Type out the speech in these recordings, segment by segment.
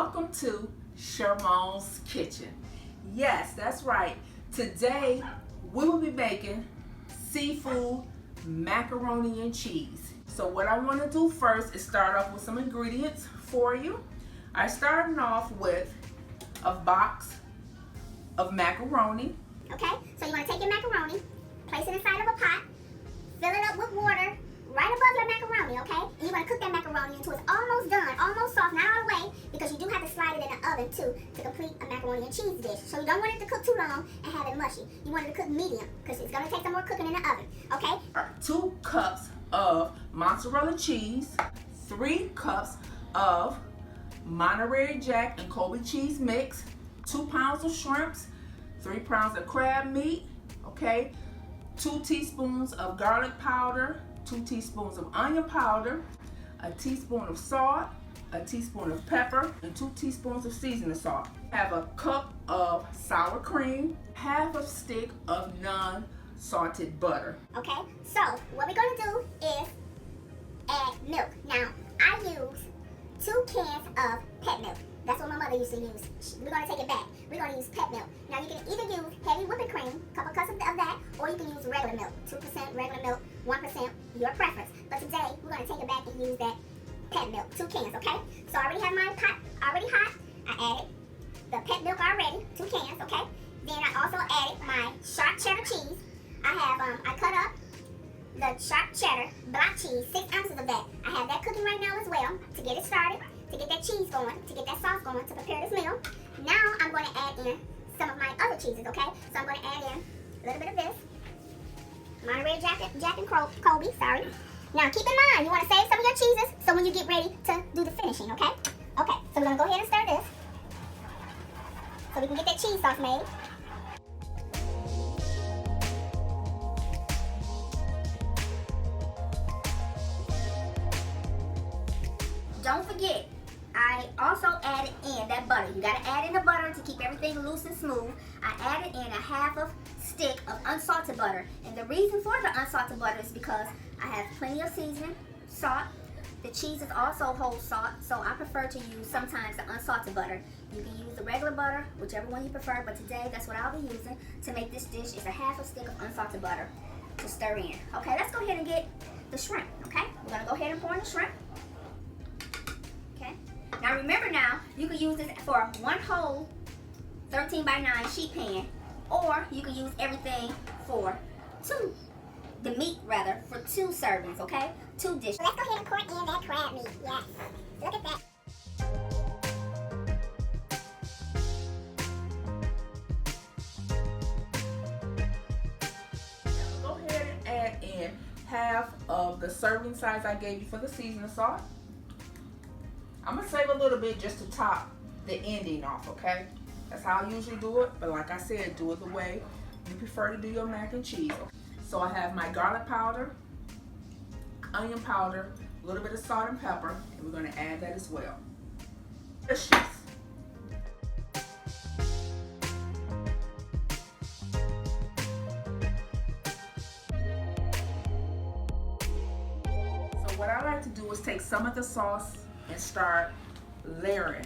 welcome to Sharmone's Kitchen. Yes, that's right. Today we will be making seafood macaroni and cheese. So what I want to do first is start off with some ingredients for you. I started off with a box of macaroni. Okay, so you want to take your macaroni, place it inside of a pot, fill it up with water right above your macaroni, okay? And you want to cook that macaroni until it's almost done, almost soft, not all the way, because you do have to slide it in the oven too to complete a macaroni and cheese dish. So you don't want it to cook too long and have it mushy. You want it to cook medium because it's going to take some more cooking in the oven, okay? 2 cups of mozzarella cheese, 3 cups of Monterey Jack and Kobe cheese mix, 2 pounds of shrimps, 3 pounds of crab meat, okay? 2 teaspoons of garlic powder, 2 teaspoons of onion powder, a teaspoon of salt, a teaspoon of pepper, and 2 teaspoons of seasoning salt. Have a cup of sour cream, half a stick of non-salted butter. Okay, so what we're going to do is add milk. Now, I use 2 cans of pet milk. That's what my mother used to use. We're going to take it back. We're going to use pet milk. Now, you can either use heavy whipping cream, a couple cups of that, or you can use regular milk. 2% regular milk, 1% your preference. But today, we're going to take it back and use that pet milk, 2 cans, okay? So I already have my pot already hot. I added the pet milk already, 2 cans, okay? Then I also added my sharp cheddar cheese. I cut up the sharp cheddar block cheese, 6 ounces of that. I have that cooking right now as well to get it started, to get that cheese going, to get that sauce going, to prepare this meal. Now I'm going to add in some of my other cheeses, okay? So I'm going to add in a little bit of this, Monterey Jack and Kobe, sorry. Now keep in mind, you want to save some of your cheeses so when you get ready to do the finishing, okay? Okay, so we're going to go ahead and stir this so we can get that cheese sauce made. Don't forget, I also added in that butter. You got to add in the butter to keep everything loose and smooth. I added in a half of stick of unsalted butter. And the reason for the unsalted butter is because I have plenty of seasoning, salt. The cheese is also whole salt, so I prefer to use sometimes the unsalted butter. You can use the regular butter, whichever one you prefer, but today that's what I'll be using to make this dish is a half a stick of unsalted butter to stir in. Okay, let's go ahead and get the shrimp, okay? We're going to go ahead and pour in the shrimp. Now remember you can use this for 1 whole 13 by 9 sheet pan, or you can use everything for the meat for 2 servings, okay? 2 dishes. Let's go ahead and pour in that crab meat, yes. Look at that. Go ahead and add in half of the serving size I gave you for the seasoning salt. I'm going to save a little bit just to top the ending off, okay? That's how I usually do it, but like I said, do it the way you prefer to do your mac and cheese. So I have my garlic powder, onion powder, a little bit of salt and pepper, and we're going to add that as well. Delicious. So what I like to do is take some of the sauce and start layering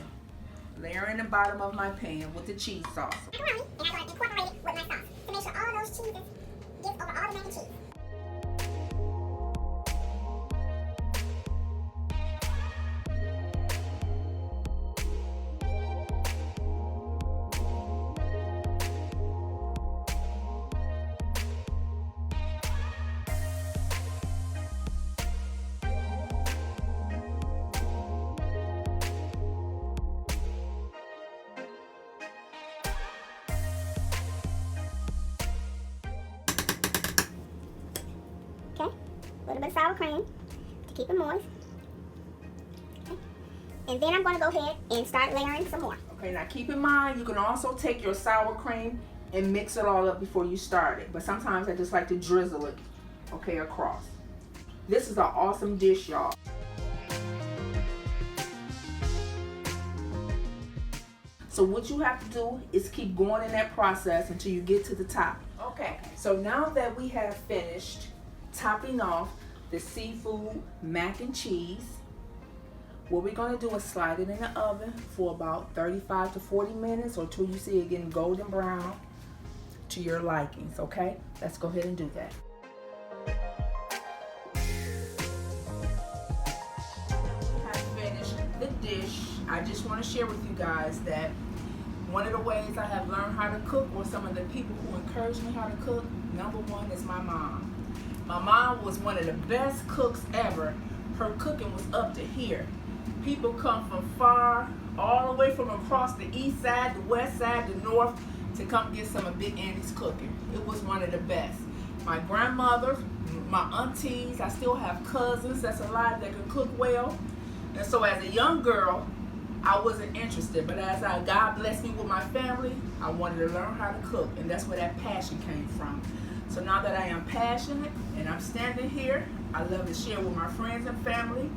the bottom of my pan with the cheese sauce. Macaroni, and I'm going to incorporate it with my sauce to make sure all of those cheeses get over all the mac and cheese. Okay, a little bit of sour cream to keep it moist. Okay. And then I'm going to go ahead and start layering some more. Okay, now keep in mind, you can also take your sour cream and mix it all up before you start it. But sometimes I just like to drizzle it, okay, across. This is an awesome dish, y'all. So what you have to do is keep going in that process until you get to the top. Okay, so now that we have finished topping off the seafood mac and cheese, What we're going to do is slide it in the oven for about 35 to 40 minutes or till you see it getting golden brown to your likings, okay? Let's go ahead and do that. I have finished the dish. I just want to share with you guys that one of the ways I have learned how to cook, or some of the people who encourage me how to cook, number one is my mom. My mom was one of the best cooks ever. Her cooking was up to here. People come from far, all the way from across the east side, the west side, the north, to come get some of Big Andy's cooking. It was one of the best. My grandmother, my aunties, I still have cousins that's alive that can cook well. And so as a young girl, I wasn't interested, but as God blessed me with my family, I wanted to learn how to cook, and that's where that passion came from. So now that I am passionate and I'm standing here, I love to share with my friends and family.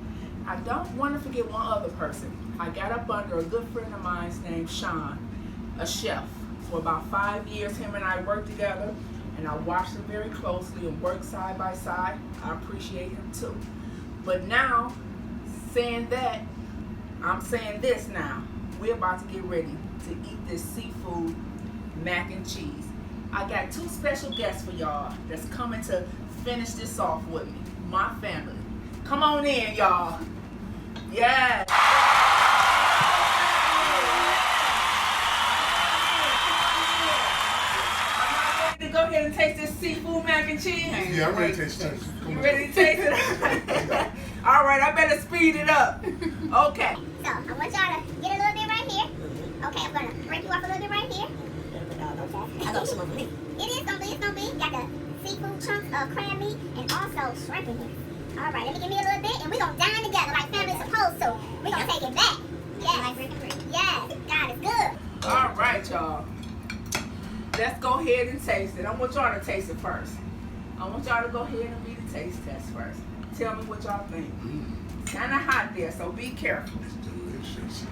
I don't want to forget one other person. I got up under a good friend of mine named Sean, a chef. For about 5 years, him and I worked together, and I watched him very closely and worked side by side. I appreciate him too. But now, saying that, I'm saying this now. We're about to get ready to eat this seafood mac and cheese. I got 2 special guests for y'all that's coming to finish this off with me. My family. Come on in, y'all. Yes. To go ahead and taste this seafood mac and cheese? Yeah, I'm ready to taste it. You ready to taste it? All right, I better speed it up. Okay. So, I want y'all to get a little bit right here. Okay, I'm going to break you off a little bit right here. I got some of me. It's gonna be. Got the seafood chunks of crab meat and also shrimp in here. All right, let me give me a little bit, and we're gonna dine together like family's supposed to. We're gonna take it back. Yes, God is good. All right, y'all. Let's go ahead and taste it. I want y'all to taste it first. I want y'all to go ahead and be the taste test first. Tell me what y'all think. It's kind of hot there, so be careful. It's delicious.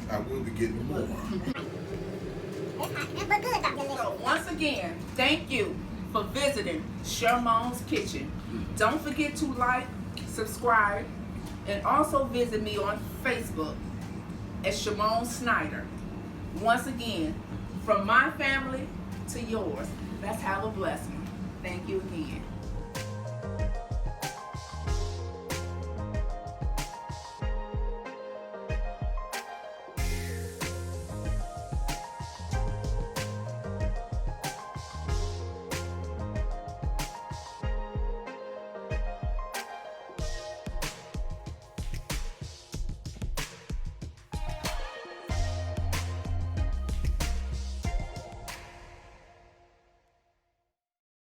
I will be getting more. It's hot, but good, Dr. Delicious. So once again, thank you for visiting Sharmone's Kitchen. Don't forget to like, subscribe, and also visit me on Facebook at Sharmone Snyder. Once again, from my family to yours, let's have a blessing. Thank you again.